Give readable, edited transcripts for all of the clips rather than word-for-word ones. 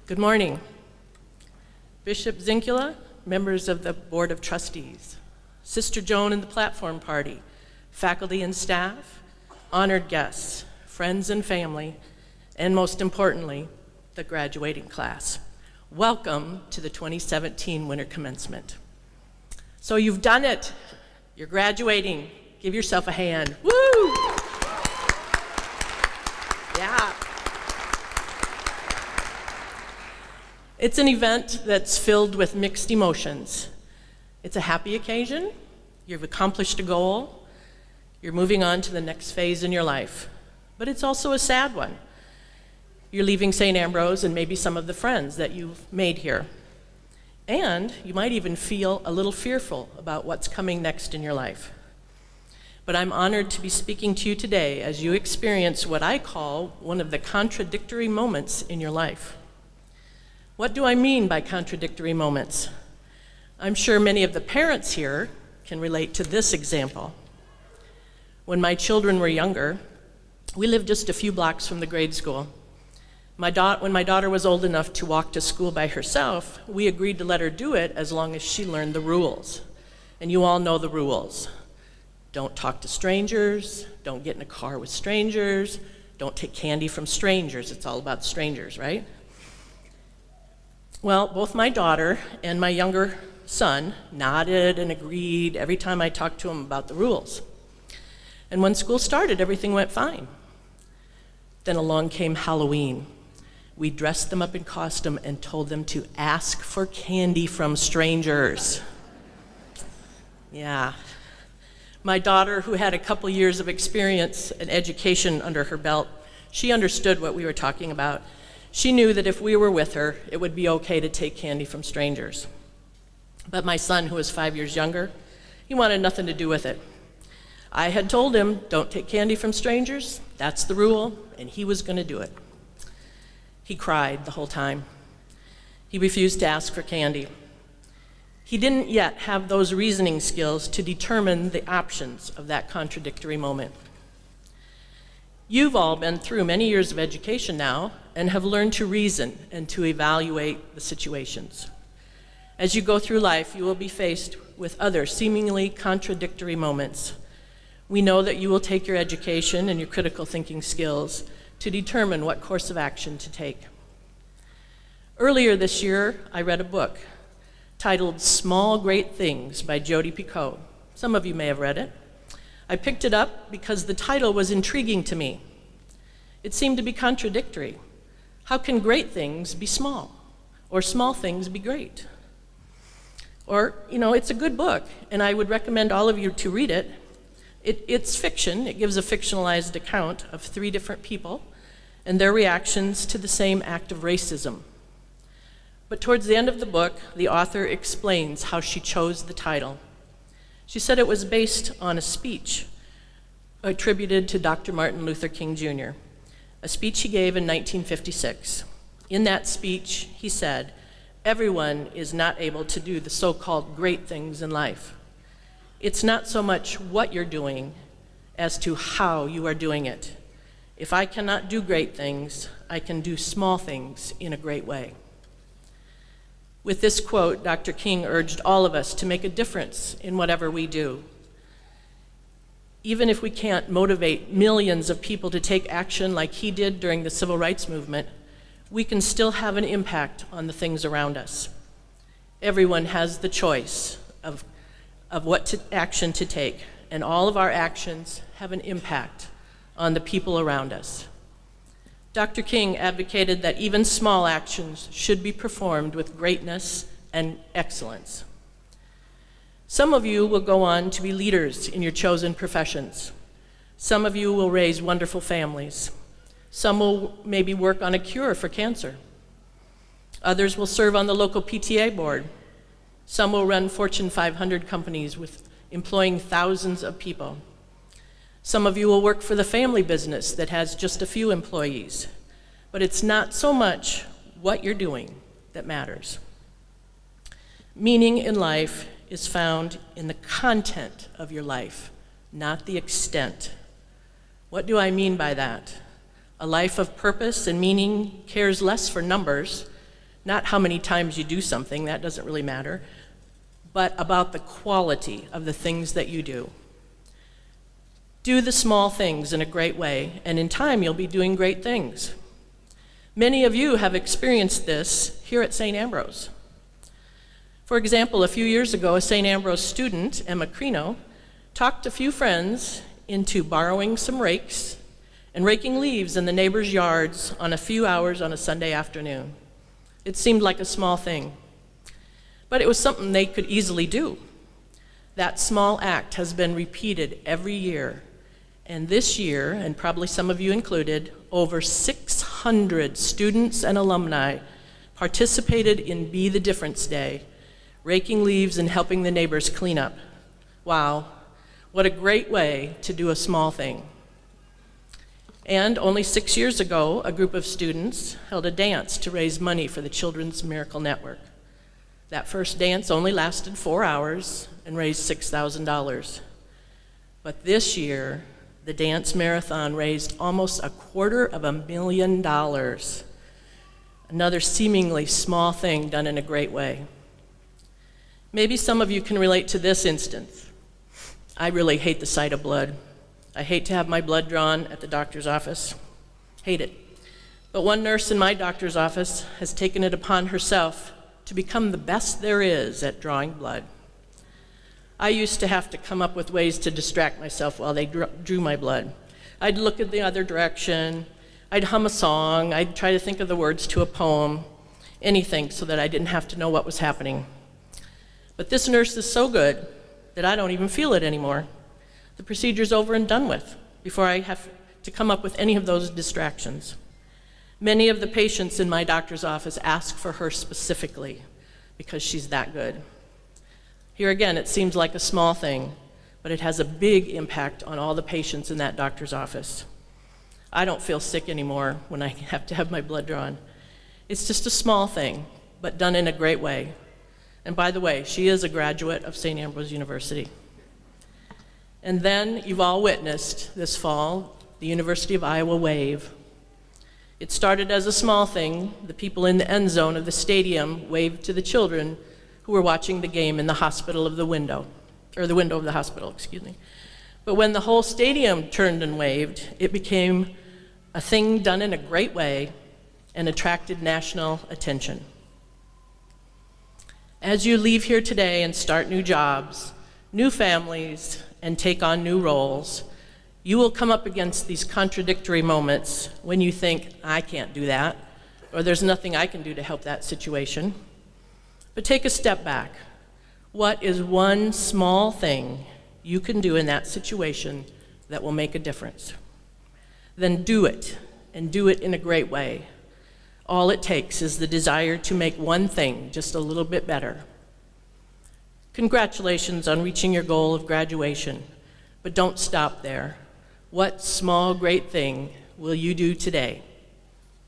Good morning. Bishop Zinkula, members of the Board of Trustees, Sister Joan and the Platform Party, faculty and staff, honored guests, friends and family, and most importantly, the graduating class. Welcome to the 2017 Winter Commencement. So you've done it. You're graduating. Give yourself a hand. Woo! Yeah. It's an event that's filled with mixed emotions. It's a happy occasion. You've accomplished a goal. You're moving on to the next phase in your life. But it's also a sad one. You're leaving St. Ambrose and maybe some of the friends that you've made here. And you might even feel a little fearful about what's coming next in your life. But I'm honored to be speaking to you today as you experience what I call one of the contradictory moments in your life. What do I mean by contradictory moments? I'm sure many of the parents here can relate to this example. When my children were younger, we lived just a few blocks from the grade school. When my daughter was old enough to walk to school by herself, we agreed to let her do it as long as she learned the rules. And you all know the rules. Don't talk to strangers, don't get in a car with strangers, don't take candy from strangers. It's all about strangers, right? Well, both my daughter and my younger son nodded and agreed every time I talked to him about the rules. And when school started, everything went fine. Then along came Halloween. We dressed them up in costume and told them to ask for candy from strangers. Yeah. My daughter, who had a couple years of experience and education under her belt, she understood what we were talking about. She knew that if we were with her, it would be okay to take candy from strangers. But my son, who was 5 years younger, he wanted nothing to do with it. I had told him, don't take candy from strangers, that's the rule, and he was going to do it. He cried the whole time. He refused to ask for candy. He didn't yet have those reasoning skills to determine the options of that contradictory moment. You've all been through many years of education now and have learned to reason and to evaluate the situations. As you go through life, you will be faced with other seemingly contradictory moments. We know that you will take your education and your critical thinking skills to determine what course of action to take. Earlier this year, I read a book titled Small Great Things by Jodi Picoult. Some of you may have read it. I picked it up because the title was intriguing to me. It seemed to be contradictory. How can great things be small? Or small things be great? Or, it's a good book, and I would recommend all of you to read it. It's fiction. It gives a fictionalized account of 3 different people and their reactions to the same act of racism. But towards the end of the book, the author explains how she chose the title. She said it was based on a speech attributed to Dr. Martin Luther King Jr., a speech he gave in 1956. In that speech, he said, "Everyone is not able to do the so-called great things in life. It's not so much what you're doing as to how you are doing it. If I cannot do great things, I can do small things in a great way." With this quote, Dr. King urged all of us to make a difference in whatever we do. Even if we can't motivate millions of people to take action like he did during the Civil Rights Movement, we can still have an impact on the things around us. Everyone has the choice of what action to take, and all of our actions have an impact on the people around us. Dr. King advocated that even small actions should be performed with greatness and excellence. Some of you will go on to be leaders in your chosen professions. Some of you will raise wonderful families. Some will maybe work on a cure for cancer. Others will serve on the local PTA board. Some will run Fortune 500 companies with employing thousands of people. Some of you will work for the family business that has just a few employees. But it's not so much what you're doing that matters. Meaning in life is found in the content of your life, not the extent. What do I mean by that? A life of purpose and meaning cares less for numbers Not how many times you do something, that doesn't really matter, but about the quality of the things that you do. Do the small things in a great way, and in time you'll be doing great things. Many of you have experienced this here at St. Ambrose. For example, a few years ago, a St. Ambrose student, Emma Crino, talked a few friends into borrowing some rakes and raking leaves in the neighbors' yards on a few hours on a Sunday afternoon. It seemed like a small thing, but it was something they could easily do. That small act has been repeated every year, and this year, and probably some of you included, over 600 students and alumni participated in Be the Difference Day, raking leaves and helping the neighbors clean up. Wow, what a great way to do a small thing. And only 6 years ago, a group of students held a dance to raise money for the Children's Miracle Network. That first dance only lasted 4 hours and raised $6,000. But this year, the dance marathon raised almost $250,000. Another seemingly small thing done in a great way. Maybe some of you can relate to this instance. I really hate the sight of blood. I hate to have my blood drawn at the doctor's office. Hate it. But one nurse in my doctor's office has taken it upon herself to become the best there is at drawing blood. I used to have to come up with ways to distract myself while they drew my blood. I'd look at the other direction, I'd hum a song, I'd try to think of the words to a poem, anything so that I didn't have to know what was happening. But this nurse is so good that I don't even feel it anymore. The procedure's over and done with before I have to come up with any of those distractions. Many of the patients in my doctor's office ask for her specifically because she's that good. Here again, it seems like a small thing, but it has a big impact on all the patients in that doctor's office. I don't feel sick anymore when I have to have my blood drawn. It's just a small thing, but done in a great way. And by the way, she is a graduate of St. Ambrose University. And then you've all witnessed this fall the University of Iowa Wave. It started as a small thing. The people in the end zone of the stadium waved to the children who were watching the game in the hospital of the window, or the window of the hospital, excuse me. But when the whole stadium turned and waved, it became a thing done in a great way and attracted national attention. As you leave here today and start new jobs, new families, and take on new roles, you will come up against these contradictory moments when you think, I can't do that, or there's nothing I can do to help that situation. But take a step back. What is one small thing you can do in that situation that will make a difference? Then do it, and do it in a great way. All it takes is the desire to make one thing just a little bit better. Congratulations on reaching your goal of graduation, but don't stop there. What small, great thing will you do today?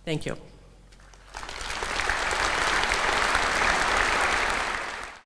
Thank you.